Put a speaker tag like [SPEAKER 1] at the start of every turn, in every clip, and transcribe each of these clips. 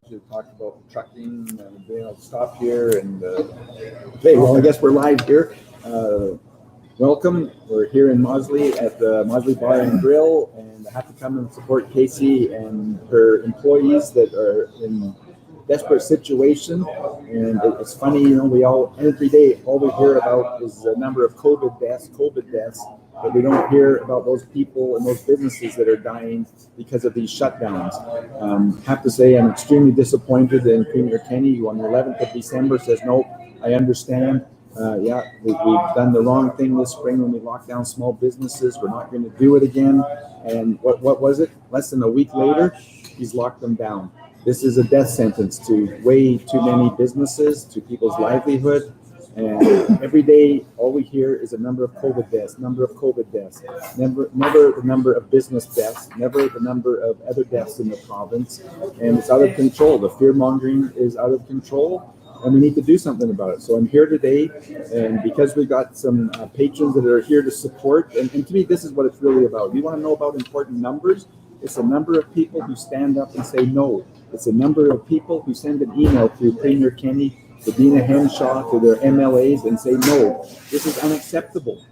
[SPEAKER 1] to talk about trucking and being able to stop here. And okay, well, I guess we're live here. Welcome. We're here in Mossleigh at the Mossleigh Bar and Grill, and I have to come and support Casey and her employees that are in desperate situation. And it's funny, we all every day all we hear about is the number of COVID deaths, but we don't hear about those people and those businesses that are dying because of these shutdowns. Have to say I'm extremely disappointed in Premier Kenny, who on the 11th of December says, no, I understand. We've done the wrong thing this spring when we locked down small businesses. We're not going to do it again. And what was it? Less than a week later, he's locked them down. This is a death sentence to way too many businesses, to people's livelihood. And every day, all we hear is a number of COVID deaths, never the number of business deaths, never the number of other deaths in the province. And it's out of control. The fear mongering is out of control, and we need to do something about it. So I'm here today, and because we've got some patrons that are here to support, and to me, this is what it's really about. You want to know about important numbers? It's a number of people who stand up and say no. It's a number of people who send an email to Premier Kenny, to Dina Henshaw, to their MLAs and say, no, this is unacceptable.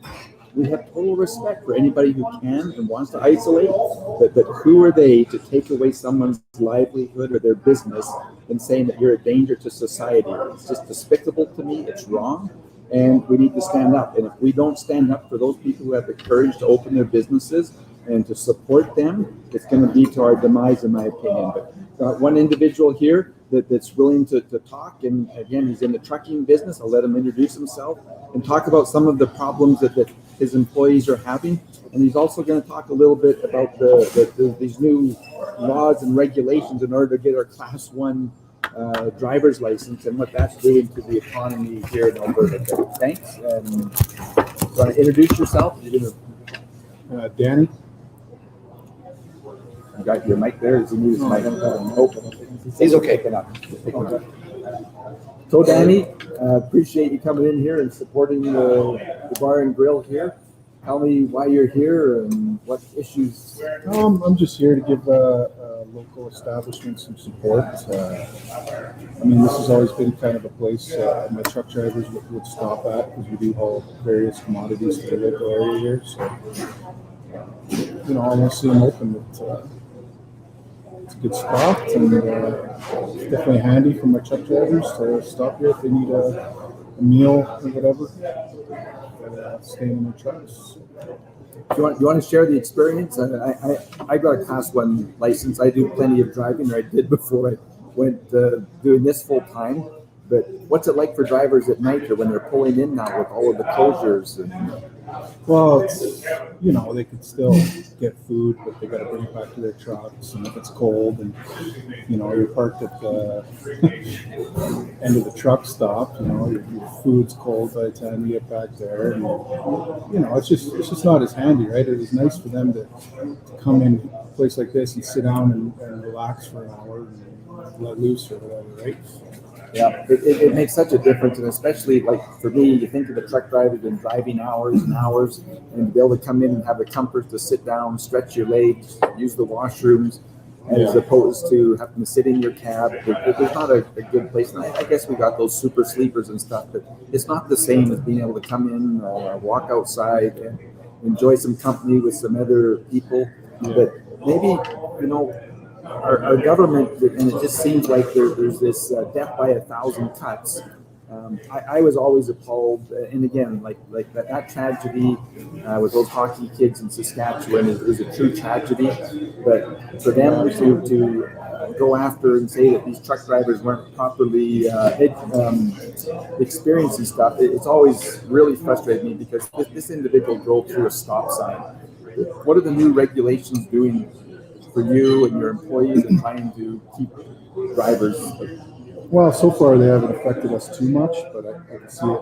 [SPEAKER 1] We have total respect for anybody who can and wants to isolate, but who are they to take away someone's livelihood or their business and saying that you're a danger to society? It's just despicable to me. It's wrong. And we need to stand up. And if we don't stand up for those people who have the courage to open their businesses and to support them, it's going to be to our demise, in my opinion. But one individual here that's willing to talk, and again, he's in the trucking business. I'll let him introduce himself and talk about some of the problems that his employees are having. And he's also going to talk a little bit about these new laws and regulations in order to get our Class 1 driver's license and what that's doing to the economy here in Alberta. Thanks. You want to introduce yourself?
[SPEAKER 2] Danny.
[SPEAKER 1] You got your mic there? Is he need his mic?
[SPEAKER 3] He's okay.
[SPEAKER 1] So Danny, appreciate you coming in here and supporting the bar and grill here. Tell me why you're here and what issues.
[SPEAKER 2] I'm just here to give local establishments some support. This has always been kind of a place my truck drivers would stop at, because we do haul various commodities to the local area here. So, I want to see them open. It's a good spot, and it's definitely handy for my truck drivers to stop here if they need a meal or whatever. Staying in their trucks.
[SPEAKER 1] You want to share the experience? I got a Class 1 license. I do plenty of driving, or I did before I went doing this full time. But what's it like for drivers at night, or when they're pulling in now with all of the closures?
[SPEAKER 2] Well, it's, they could still get food, but they got to bring it back to their trucks. And if it's cold, and you're parked at the end of the truck stop, your food's cold by the time you get back there. And, it's just not as handy, right? It was nice for them to come in a place like this and sit down and relax for an hour and let loose or whatever, right?
[SPEAKER 1] Yeah, it makes such a difference, and especially like for me, you think of the truck driver been driving hours and hours, and to be able to come in and have the comfort to sit down, stretch your legs, use the washrooms, as opposed to having to sit in your cab. There's not a good place. And I guess we got those super sleepers and stuff, but it's not the same as being able to come in, walk outside, and enjoy some company with some other people. But maybe, our government, and it just seems like there's this death by 1,000 cuts. I was always appalled, and again, like that tragedy with those hockey kids in Saskatchewan is a true tragedy. But for them to go after and say that these truck drivers weren't properly experiencing stuff, it's always really frustrated me, because this individual drove through a stop sign. What are the new regulations doing for you and your employees and trying to keep drivers?
[SPEAKER 2] Well, so far they haven't affected us too much, but I can see it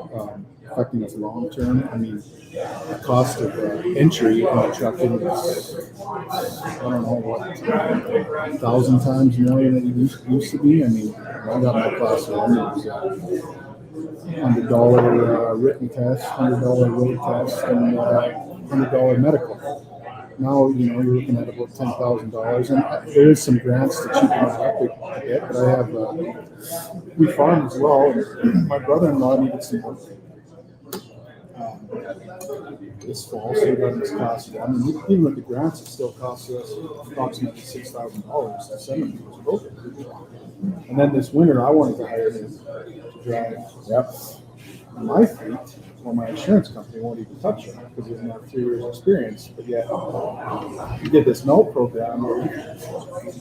[SPEAKER 2] affecting us long term. The cost of entry in the trucking is, I don't know what, 1,000 times more than it used to be. When I got my Class 1, it was $100 written test, $100 road test, and $100 medical. now, you're looking at about $10,000, and there is some grants to cheapen that up a bit. But I have we farm as well. And my brother-in-law needed some work this fall, so he got his cost. I mean, even with the grants, it still costs us approximately $6,000 to send him to his broker. And then this winter, I wanted to hire him to drive.
[SPEAKER 1] Yep.
[SPEAKER 2] My fleet, well, my insurance company won't even touch him because he doesn't have 3 years experience. But yet, you did this note program where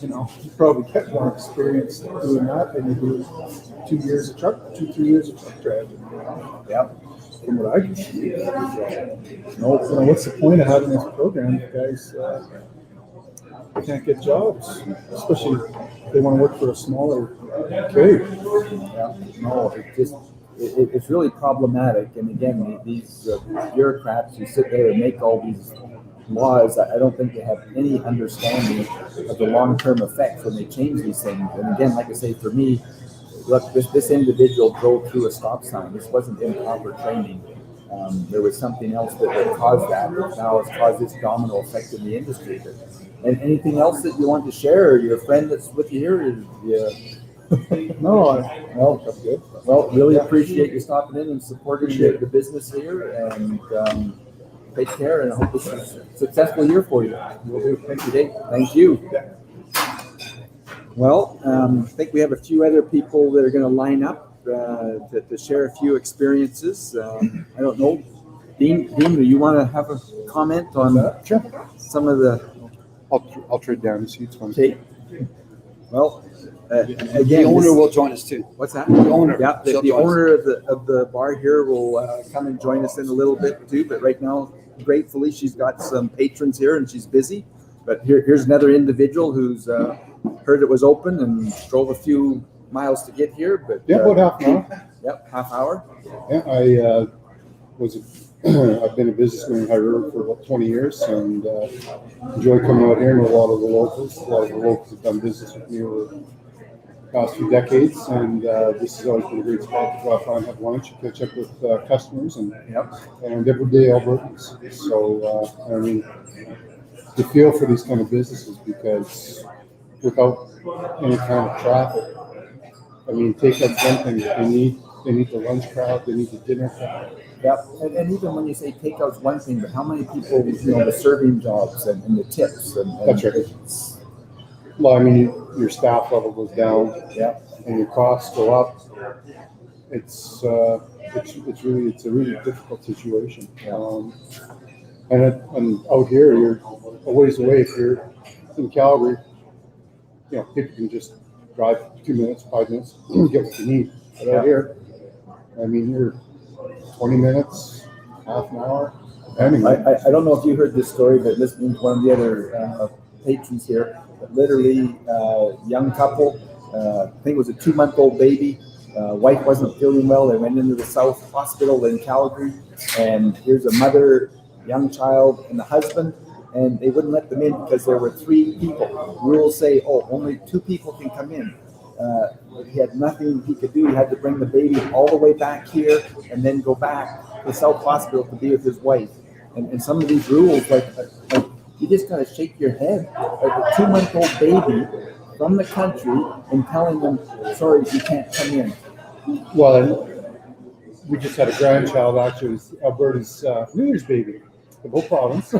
[SPEAKER 2] you probably get more experience doing that than you do 2 years of truck, 3 years of truck driving.
[SPEAKER 1] Yep.
[SPEAKER 2] From what I can see, what's the point of having this program if guys can't get jobs, especially if they want to work for a smaller gig?
[SPEAKER 1] Yeah. No, it's really problematic. And again, these bureaucrats who sit there and make all these laws, I don't think they have any understanding of the long-term effects when they change these things. And again, like I say, for me, look, this individual drove through a stop sign. This wasn't improper training. There was something else that caused that. Now it's caused this domino effect in the industry. And anything else that you want to share, or your friend that's with you here?
[SPEAKER 2] No, that's good.
[SPEAKER 1] Well, really appreciate you stopping in and supporting the business here. And take care. And I hope this is a successful year for you.
[SPEAKER 2] Will do. Thank you,
[SPEAKER 1] Dave. Thank you. Well, I think we have a few other people that are going to line up to share a few experiences. I don't know. Dean, do you want to have a comment on some of the...
[SPEAKER 4] I'll trade down the seats.
[SPEAKER 1] Okay. Well, again,
[SPEAKER 3] The owner will join us too.
[SPEAKER 1] What's that?
[SPEAKER 3] The owner.
[SPEAKER 1] Yeah, the owner of the bar here will come and join us in a little bit too. But right now, gratefully, she's got some patrons here and she's busy. But here's another individual who's heard it was open and drove a few miles to get here. But
[SPEAKER 2] about half an hour.
[SPEAKER 1] Yep, half hour.
[SPEAKER 2] Yeah, I've been a businessman in High River for about 20 years and enjoy coming out here. Know a lot of the locals. A lot of the locals have done business with me over the past few decades, and this has always been a great spot to drop on, have lunch, catch up with customers and everyday Albertans. So, I mean, to feel for these kind of businesses, because without any kind of traffic, I mean, takeout's one thing. They need the lunch crowd, they need the dinner crowd.
[SPEAKER 1] Yep, and even when you say takeout's one thing, but how many people, the serving jobs and the tips and
[SPEAKER 2] That's right. Well, I mean, your staff level goes down, and your costs go up. It's a really difficult situation. And out here, you're a ways away. If you're in Calgary, people can just drive 2 minutes, 5 minutes, get what you need. But out here, I mean, you're 20 minutes, half an hour. Anyway.
[SPEAKER 1] I don't know if you heard this story, but listening to one of the other patrons here, but literally young couple, I think it was a 2-month-old baby. Wife wasn't feeling well. They went into the South Hospital in Calgary, and here's a mother, young child, and the husband, and they wouldn't let them in because there were 3 people. Rules say, only 2 people can come in. He had nothing he could do. He had to bring the baby all the way back here and then go back to the South Hospital to be with his wife. And some of these rules, like you just gotta shake your head. Like a 2-month-old baby from the country and telling them, sorry, you can't come in.
[SPEAKER 2] Well, we just had a grandchild, actually. It was Alberta's New Year's baby, the whole province.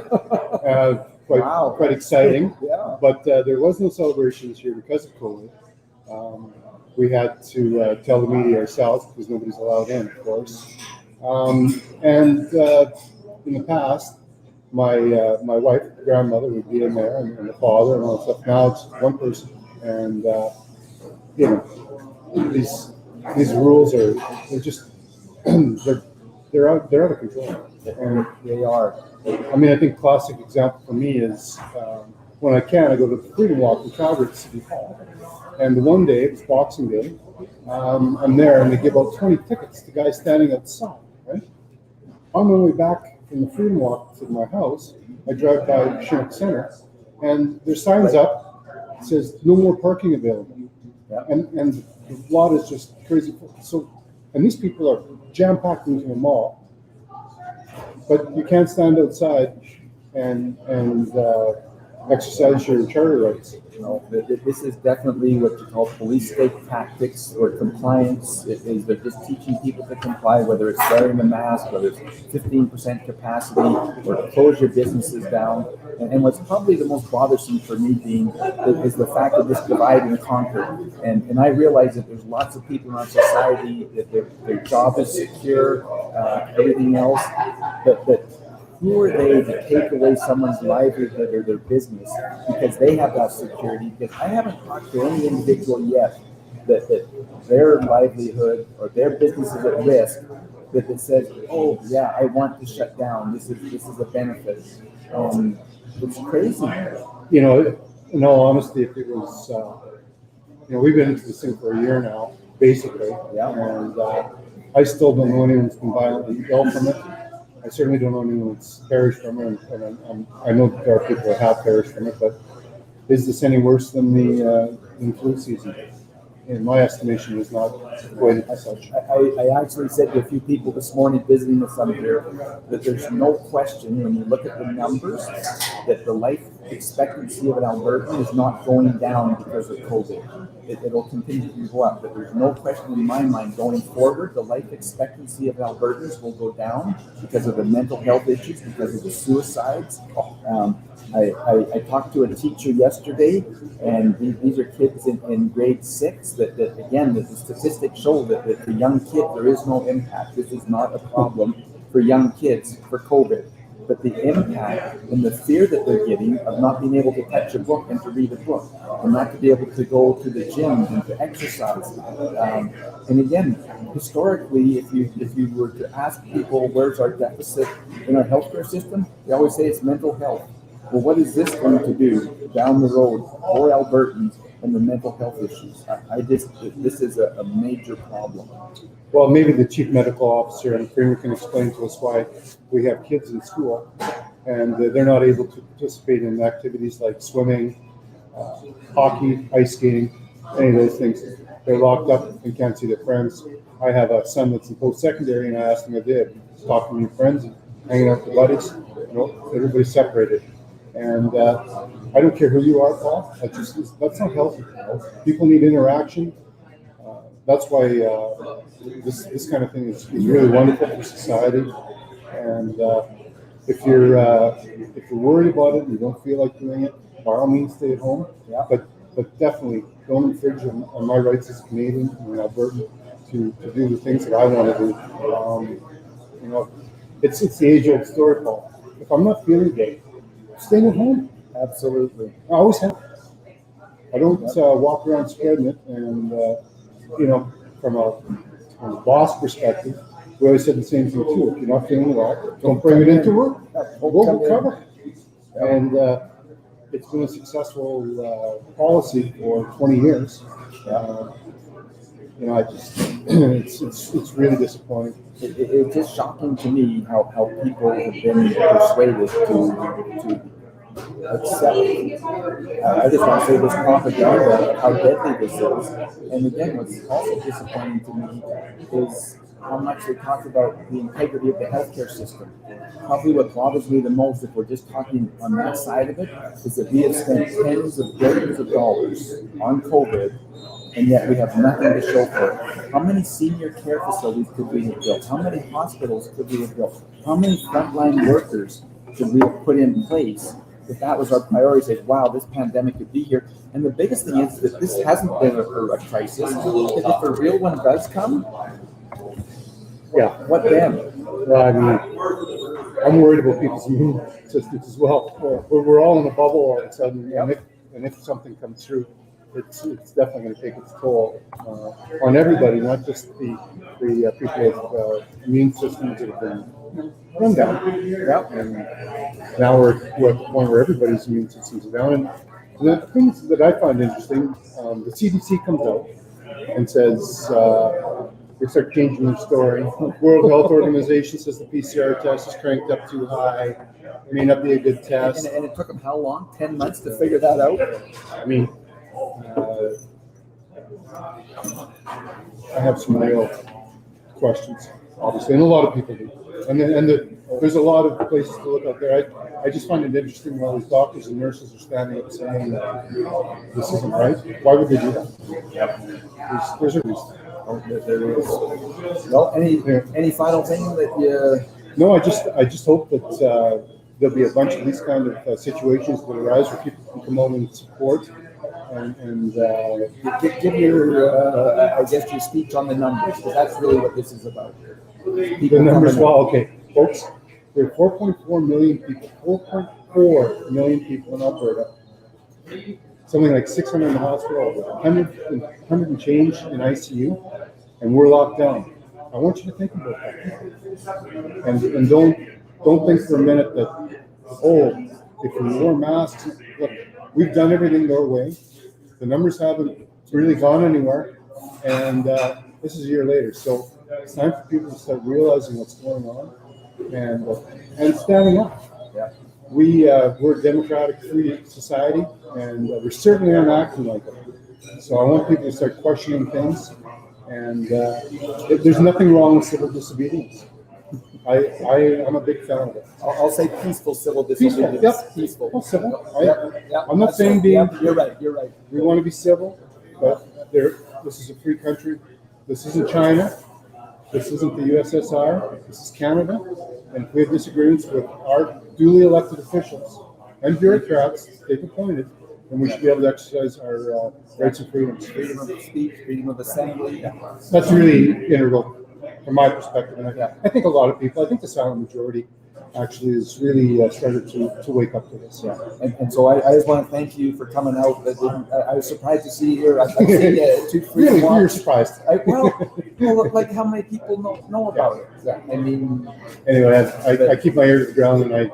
[SPEAKER 2] Quite exciting.
[SPEAKER 1] Yeah.
[SPEAKER 2] But there was no celebration this year because of COVID. We had to tell the media ourselves because nobody's allowed in, of course. And in the past, my wife, grandmother, would be in there, and the father, and all that stuff. Now it's one person, and these rules they're just they're out of control, and
[SPEAKER 1] They are.
[SPEAKER 2] I mean, I think classic example for me is when I can, I go to the Freedom Walk in Calgary at City Hall. And the one day, it was Boxing Day, I'm there and they give out 20 tickets to guys standing outside, right? On my way back from the Freedom Walk to my house, I drive by Shinnick Center and there's signs up that says no more parking available.
[SPEAKER 1] Yeah.
[SPEAKER 2] And the lot is just crazy. So, and these people are jam-packed into a mall, but you can't stand outside
[SPEAKER 4] and exercise your charter rights.
[SPEAKER 1] You know, this is definitely what you call police state tactics or compliance. It is they're just teaching people to comply, whether it's wearing a mask, whether it's 15% capacity, or to close your businesses down. And what's probably the most bothersome for me, Dean, is the fact of this divide and conquer. And I realize that there's lots of people in our society that their job is secure, everything else, but who are they to take away someone's livelihood or their business because they have that security? Because I haven't talked to any individual yet that their livelihood or their business is at risk that says, oh yeah, I want to shut down. This is a benefit. It's crazy.
[SPEAKER 4] You know, in all honesty, if it was, we've been into this thing for a year now, basically,
[SPEAKER 1] Yeah.
[SPEAKER 4] and I still don't know anyone who's been violently ill from it. I certainly don't know anyone that's perished from it, and I know that there are people that have perished from it, but is this any worse than the flu season? In my estimation, is not quite as such.
[SPEAKER 1] I actually said to a few people this morning visiting us up here that there's no question when you look at the numbers that the life expectancy of an Albertan is not going down because of COVID. It'll continue to go up, but there's no question in my mind going forward, the life expectancy of Albertans will go down because of the mental health issues, because of the suicides. I talked to a teacher yesterday, and these are kids in grade 6 that again, the statistics show that for young kids, there is no impact. This is not a problem for young kids for COVID. But the impact and the fear that they're getting of not being able to touch a book and to read a book, and not to be able to go to the gym and to exercise. And again, historically, if you were to ask people where's our deficit in our healthcare system, they always say it's mental health. Well, what is this going to do down the road for Albertans and the mental health issues? This is a major problem.
[SPEAKER 4] Well, maybe the chief medical officer and Kramer can explain to us why we have kids in school and they're not able to participate in activities like swimming, hockey, ice skating, any of those things. They're locked up and can't see their friends. I have a son that's in post-secondary, and I asked him if they had talking to new friends and hanging out with buddies. Everybody's separated. And I don't care who you are, Paul. That's not healthy. People need interaction. That's why this kind of thing is really wonderful for society. And if you're worried about it and you don't feel like doing it, by all means stay at home.
[SPEAKER 1] Yeah.
[SPEAKER 4] But definitely don't infringe on my rights as a Canadian and Albertan to do the things that I want to do. It's the age-old story, Paul. If I'm not feeling good, staying at home.
[SPEAKER 1] Absolutely.
[SPEAKER 4] I always have. I don't walk around spreading it, and from a boss perspective, we always said the same thing too. If you're not feeling well, don't bring it into work. Go recover. And it's been a successful policy for 20 years. It's really disappointing.
[SPEAKER 1] It's just shocking to me how people have been persuaded to accept. I just want to say this propaganda, how deadly this is. And again, what's also disappointing to me is how much they talk about the integrity of the healthcare system. Probably what bothers me the most, if we're just talking on that side of it, is that we have spent tens of billions of dollars on COVID, and yet we have nothing to show for it. How many senior care facilities could we have built? How many hospitals could we have built? How many frontline workers could we have put in place if that was our priority? Say, wow, this pandemic could be here. And the biggest thing is that this hasn't been a crisis. If a real one does come, what then?
[SPEAKER 4] Well, I mean, I'm worried about people's immune systems as well. We're all in a bubble all of a sudden, and if something comes through, it's definitely going to take its toll on everybody, not just the people with immune systems that have been run down.
[SPEAKER 1] Yeah.
[SPEAKER 4] And now we're at the point where everybody's immune systems are down. And the things that I find interesting, the CDC comes out and says, they start changing their story. World Health Organization says the PCR test is cranked up too high. It may not be a good test.
[SPEAKER 1] And it took them how long? 10 months to figure that out?
[SPEAKER 4] I mean, I have some real questions. obviously, and a lot of people do. There's a lot of places to look out there. I just find it interesting when all these doctors and nurses are standing up saying this isn't right. Why would they do that? There's a reason.
[SPEAKER 1] Oh, there is. Well, any final thing that you?
[SPEAKER 4] No, I just hope that there'll be a bunch of these kind of situations that arise where people can come out and support and
[SPEAKER 1] Give your, I guess, your speech on the numbers, because that's really what this is about.
[SPEAKER 4] the numbers. Well, okay, folks, there are 4.4 million people. 4.4 million people in Alberta. Something like 600 in the hospital, 100 and change in ICU, and we're locked down. I want you to think about that, and don't think for a minute that if we wore masks. Look, we've done everything our way. The numbers haven't really gone anywhere, and this is a year later. So it's time for people to start realizing what's going on and standing up.
[SPEAKER 1] Yeah.
[SPEAKER 4] We're a democratic, free society, and we certainly aren't acting like it. So I want people to start questioning things, and there's nothing wrong with civil disobedience. I'm a big fan of it.
[SPEAKER 1] I'll say peaceful civil disobedience.
[SPEAKER 4] Peaceful, yep.
[SPEAKER 1] Peaceful.
[SPEAKER 4] Well, civil.
[SPEAKER 1] Yeah.
[SPEAKER 4] I'm not saying being.
[SPEAKER 1] Yeah, you're right. You're right.
[SPEAKER 4] We want to be civil, but this is a free country. This isn't China. This isn't the USSR. This is Canada. And if we have disagreements with our duly elected officials and bureaucrats they've appointed, then we should be able to exercise our rights and freedoms.
[SPEAKER 1] Freedom of speech, freedom of assembly.
[SPEAKER 4] That's really integral from my perspective. And I think a lot of people, I think the silent majority actually has really started to wake up to this.
[SPEAKER 1] Yeah. And so I just want to thank you for coming out. I was surprised to see you here. I've seen you 2 3
[SPEAKER 4] Really, you're surprised.
[SPEAKER 1] Well, like how many people know about it?
[SPEAKER 4] Yeah.
[SPEAKER 1] I mean,
[SPEAKER 4] anyway, I keep my ear to the ground, and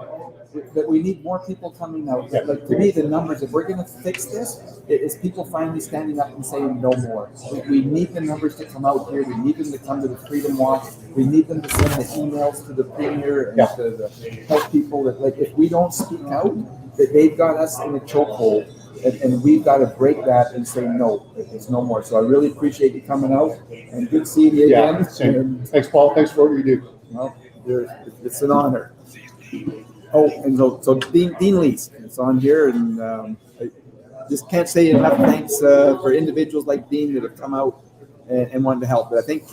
[SPEAKER 1] that we need more people coming out.
[SPEAKER 4] Yeah.
[SPEAKER 1] Like to me, the numbers, if we're going to fix this, is people finally standing up and saying no more. We need the numbers to come out here. We need them to come to the Freedom Walk. We need them to send the emails to the premier and to the health people. That like if we don't speak out, that they've got us in a chokehold, and we've got to break that and say no, it's no more. So I really appreciate you coming out, and good seeing you again.
[SPEAKER 4] Same. Thanks, Paul. Thanks for what you do.
[SPEAKER 1] Well, it's an honor. Oh, and so Dean Lees, it's on here, and I just can't say enough thanks for individuals like Dean that have come out and wanted to help. But I think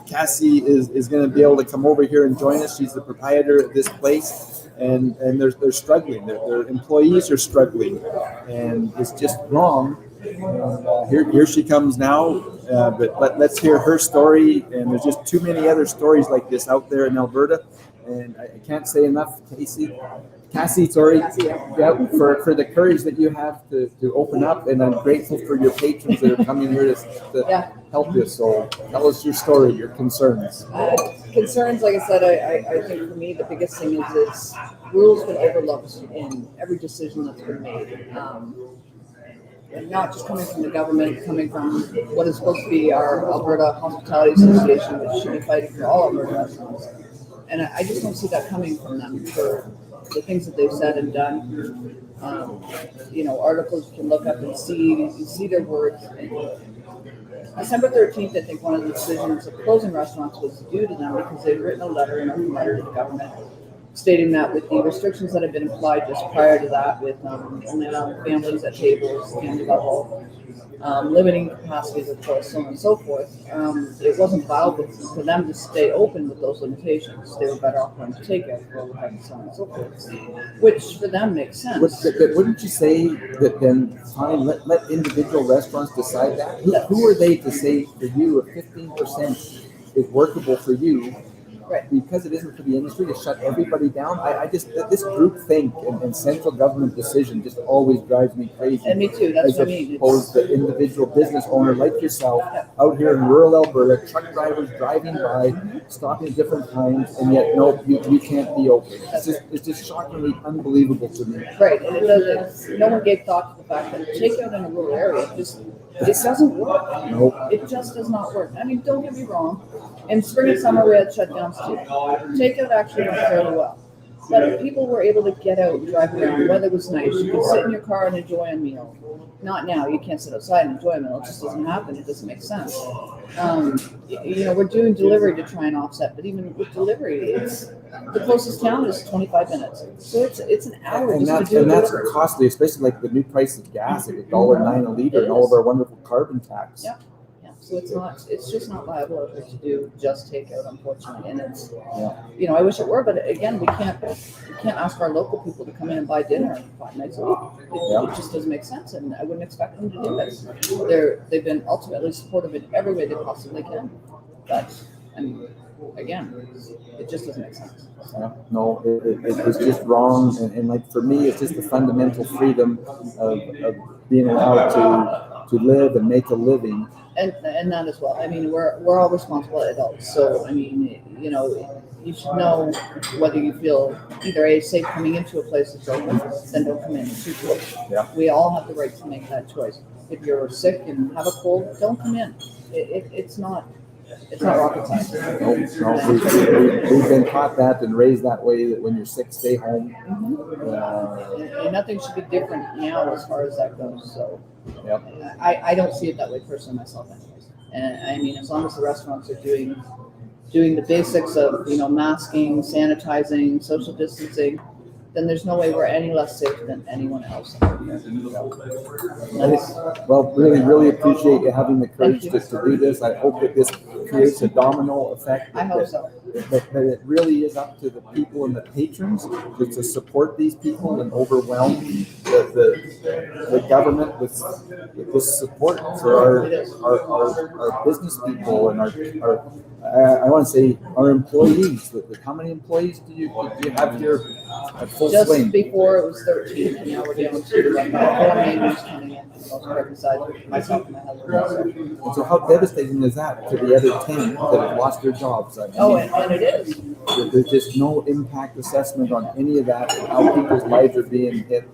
[SPEAKER 1] Cassie is going to be able to come over here and join us. She's the proprietor of this place, and they're struggling. Their employees are struggling, and it's just wrong. Here she comes now, but let's hear her story. And there's just too many other stories like this out there in Alberta. And I can't say enough, Cassie, sorry, for the courage that you have to open up, and I'm grateful for your patrons that are coming here to help you. So tell us your story, your concerns.
[SPEAKER 5] Concerns, like I said, I think for me the biggest thing is rules been overlooked in every decision that's been made. And not just coming from the government, coming from what is supposed to be our Alberta Hospitality Association, which should be fighting for all Alberta restaurants. And I just don't see that coming from them for the things that they've said and done. Articles you can look up and see their words. And December 13th, I think one of the decisions of closing restaurants was due to them because they'd written a letter, an open letter to the government, stating that with the restrictions that had been applied just prior to that, with only allowing families at tables, family level, limiting capacities, of course, so on and so forth, it wasn't viable for them to stay open with those limitations. They were better off going to takeout, and so on and so forth, which for them makes sense.
[SPEAKER 1] But wouldn't you say that then, fine, let individual restaurants decide that? Who are they to say for you if 15% is workable for you?
[SPEAKER 5] Right.
[SPEAKER 1] Because it isn't for the industry to shut everybody down. I just, this group think and central government decision just always drives me crazy.
[SPEAKER 5] And me too, that's what I mean.
[SPEAKER 1] As opposed to individual business owner like yourself out here in rural Alberta, truck drivers driving by, stopping at different times, and yet no, you can't be open. It's just shockingly unbelievable to me.
[SPEAKER 5] Right, and no one gave thought to the fact that takeout in a rural area it doesn't work.
[SPEAKER 1] Nope.
[SPEAKER 5] It just does not work. I mean, don't get me wrong. In spring and summer, we had shutdowns too. Takeout actually went fairly well. But people were able to get out and drive around. Weather was nice. You could sit in your car and enjoy a meal. Not now. You can't sit outside and enjoy a meal. It just doesn't happen. It doesn't make sense. We're doing delivery to try and offset, but even with delivery, it's the closest town is 25 minutes. So it's an hour
[SPEAKER 1] And
[SPEAKER 5] just
[SPEAKER 1] that's,
[SPEAKER 5] to do
[SPEAKER 1] and that's
[SPEAKER 5] delivery.
[SPEAKER 1] costly, especially like the new price of gas, like $1.09 a liter, and all of our wonderful carbon tax.
[SPEAKER 5] Yeah. Yeah, so it's just not viable out there to do just takeout, unfortunately. And it's, I wish it were, but again, we can't ask our local people to come in and buy dinner 5 nights a week. It just doesn't make sense, and I wouldn't expect them to do this. They've been ultimately supportive in every way they possibly can, but I mean, again, it just doesn't make sense.
[SPEAKER 1] No, it's just wrong, and like for me, it's just the fundamental freedom of being allowed to live and make a living.
[SPEAKER 5] And that as well. I mean, we're all responsible adults. So I mean, you should know whether you feel either safe coming into a place that's open, then don't come in. It's your choice.
[SPEAKER 1] Yeah.
[SPEAKER 5] We all have the right to make that choice. If you're sick and have a cold, don't come in. It's not rocket science.
[SPEAKER 1] No, we've been taught that and raised that way, that when you're sick, stay home.
[SPEAKER 5] And nothing should be different now as far as that goes. So
[SPEAKER 1] Yep.
[SPEAKER 5] I don't see it that way personally myself anyways. And I mean, as long as the restaurants are doing the basics of, masking, sanitizing, social distancing, then there's no way we're any less safe than anyone else.
[SPEAKER 1] Well, really appreciate you having the courage to do this. I hope that this creates a domino effect.
[SPEAKER 5] I hope so.
[SPEAKER 1] That it really is up to the people and the patrons to support these people and overwhelm the government with this support for our business people and our I want to say our employees. How many employees do you have here at full
[SPEAKER 5] Just
[SPEAKER 1] swing?
[SPEAKER 5] before it was 13, and now we're down to like 4 neighbors coming in for the most part, besides myself and my husband.
[SPEAKER 1] And so how devastating is that to the other 10 that have lost their jobs? I mean,
[SPEAKER 5] And it is.
[SPEAKER 1] there's just no impact assessment on any of that and how people's lives are being hit.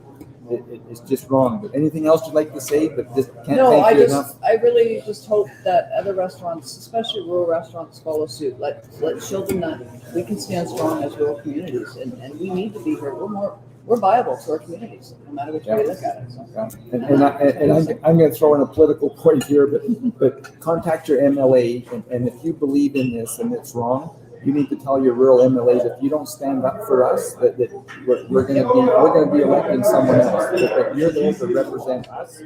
[SPEAKER 1] It's just wrong. But anything else you'd like to say? But just can't thank you enough.
[SPEAKER 5] I really just hope that other restaurants, especially rural restaurants, follow suit. Let children that we can stand strong as rural communities, and we need to be here. We're viable to our communities, no matter which way you look at it. So.
[SPEAKER 1] Yeah. I'm going to throw in a political point here, but contact your MLA, and if you believe in this and it's wrong, you need to tell your rural MLAs, if you don't stand up for us, that we're going to be electing someone else. That you're there to represent us,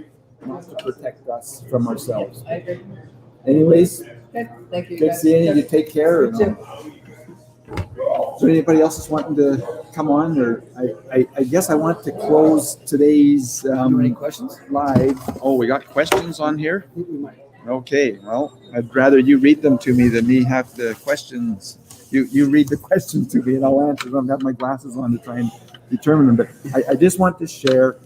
[SPEAKER 1] not to protect us from ourselves.
[SPEAKER 5] I agree.
[SPEAKER 1] Anyways,
[SPEAKER 5] Okay, thank you.
[SPEAKER 1] good
[SPEAKER 5] guys.
[SPEAKER 1] seeing you. You take care.
[SPEAKER 5] You too.
[SPEAKER 1] Is there anybody else that's wanting to come on? Or I guess I want to close today's
[SPEAKER 3] Any questions?
[SPEAKER 1] live. Oh, we got questions on here? Okay, well, I'd rather you read them to me than me have the questions. You read the questions to me and I'll answer them. I have my glasses on to try and determine them. But I just want to share,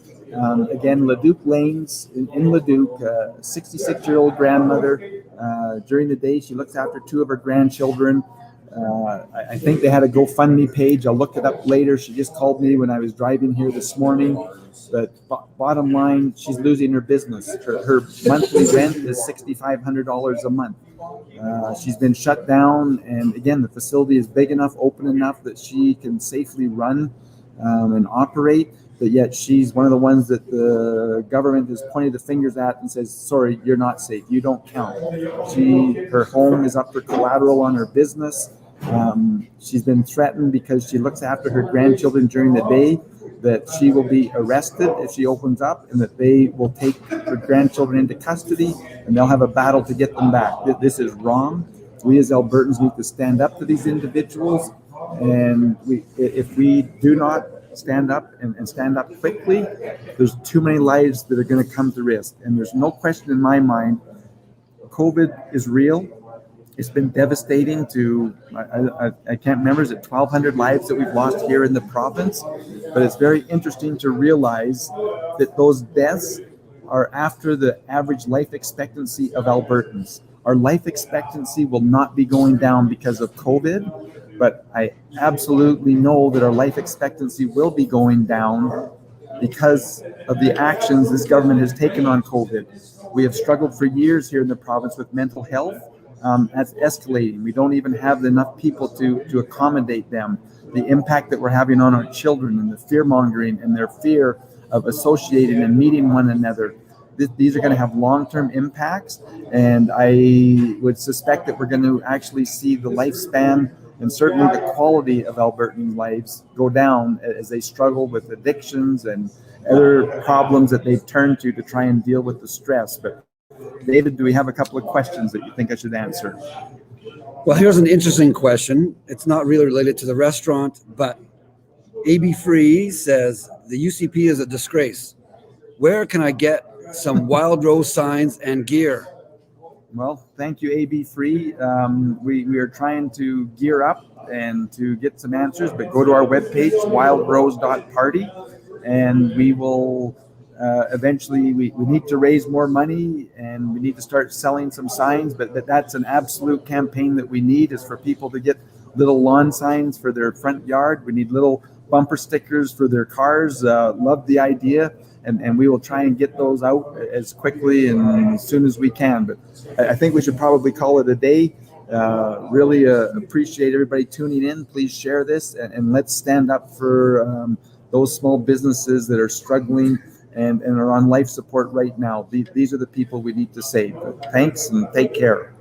[SPEAKER 1] again, Leduc Lanes in Leduc, 66-year-old grandmother. During the day, she looks after 2 of her grandchildren. I think they had a GoFundMe page. I'll look it up later. She just called me when I was driving here this morning. But bottom line, she's losing her business. Her monthly rent is $6,500 a month. She's been shut down, and again, the facility is big enough, open enough that she can safely run and operate. But yet, she's one of the ones that the government has pointed the fingers at and says, "Sorry, you're not safe. You don't count." Her home is up for collateral on her business. She's been threatened because she looks after her grandchildren during the day, that she will be arrested if she opens up, and that they will take her grandchildren into custody and they'll have a battle to get them back. This is wrong. We as Albertans need to stand up to these individuals, and if we do not stand up and stand up quickly, there's too many lives that are going to come to risk. And there's no question in my mind, COVID is real. It's been devastating to, I can't remember, is it 1,200 lives that we've lost here in the province? But it's very interesting to realize that those deaths are after the average life expectancy of Albertans. Our life expectancy will not be going down because of COVID, but I absolutely know that our life expectancy will be going down because of the actions this government has taken on COVID. We have struggled for years here in the province with mental health. that's escalating. We don't even have enough people to accommodate them. The impact that we're having on our children and the fear mongering and their fear of associating and meeting one another. These are going to have long-term impacts, and I would suspect that we're going to actually see the lifespan and certainly the quality of Albertan lives go down as they struggle with addictions and other problems that they've turned to try and deal with the stress. But David, do we have a couple of questions that you think I should answer?
[SPEAKER 3] Well, here's an interesting question. It's not really related to the restaurant, but AB Free says the UCP is a disgrace. Where can I get some Wild Rose signs and gear?
[SPEAKER 1] Well, thank you, AB Free. We are trying to gear up and to get some answers, but go to our webpage, wildrose.party, and we will eventually, we need to raise more money and we need to start selling some signs, but that's an absolute campaign that we need, is for people to get little lawn signs for their front yard. We need little bumper stickers for their cars. Love the idea. And we will try and get those out as quickly and as soon as we can. But I think we should probably call it a day. Really appreciate everybody tuning in. Please share this and let's stand up for those small businesses that are struggling and are on life support right now. These are the people we need to save. But thanks and take care.